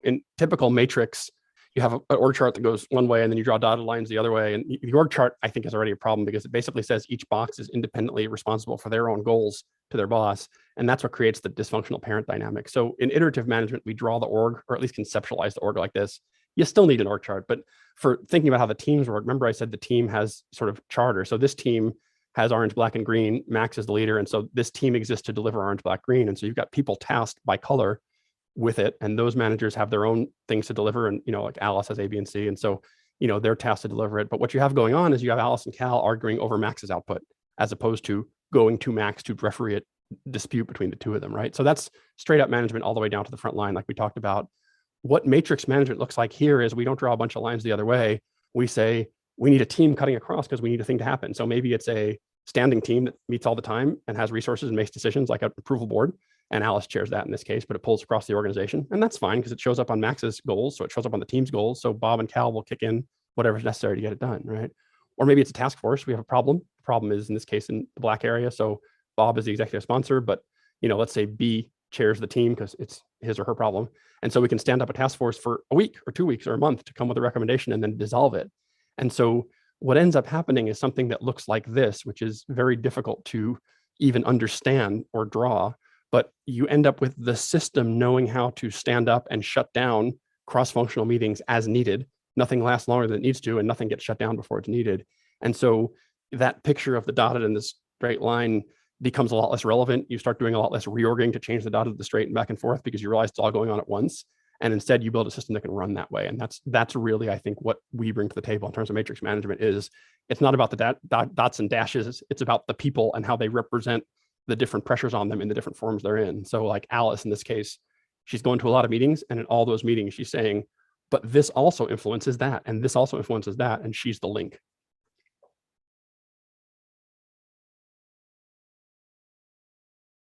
in typical matrix, you have an org chart that goes one way and then you draw dotted lines the other way. And the org chart, I think, is already a problem because it basically says each box is independently responsible for their own goals to their boss. And that's what creates the dysfunctional parent dynamic. So in iterative management, we draw the org, or at least conceptualize the org like this. You still need an org chart, but for thinking about how the teams work, remember I said the team has sort of charter. So this team has orange, black, and green. Max is the leader. And so this team exists to deliver orange, black, green. And so you've got people tasked by color with it. And those managers have their own things to deliver. And, like Alice has A, B, and C. And so, they're tasked to deliver it. But what you have going on is you have Alice and Cal arguing over Max's output, as opposed to going to Max to referee a dispute between the two of them, right? So that's straight up management all the way down to the front line, like we talked about. What matrix management looks like here is we don't draw a bunch of lines the other way. We say we need a team cutting across because we need a thing to happen. So maybe it's a standing team that meets all the time and has resources and makes decisions, like an approval board. And Alice chairs that in this case, but it pulls across the organization. And that's fine because it shows up on Max's goals. So it shows up on the team's goals. So Bob and Cal will kick in whatever's necessary to get it done, right? Or maybe it's a task force. We have a problem. The problem is, in this case, in the black area. So Bob is the executive sponsor, but let's say B chairs the team because it's his or her problem. And so we can stand up a task force for a week or 2 weeks or a month to come with a recommendation and then dissolve it. And so what ends up happening is something that looks like this, which is very difficult to even understand or draw, but you end up with the system knowing how to stand up and shut down cross-functional meetings as needed. Nothing lasts longer than it needs to, and nothing gets shut down before it's needed. And so that picture of the dotted and the straight line becomes a lot less relevant. You start doing a lot less reorging to change the dotted to the straight and back and forth because you realize it's all going on at once. And instead you build a system that can run that way. And that's really, I think, what we bring to the table in terms of matrix management. Is it's not about the dots and dashes. It's about the people and how they represent the different pressures on them in the different forms they're in. So like Alice, in this case, she's going to a lot of meetings, and in all those meetings, she's saying, but this also influences that, and this also influences that, and she's the link.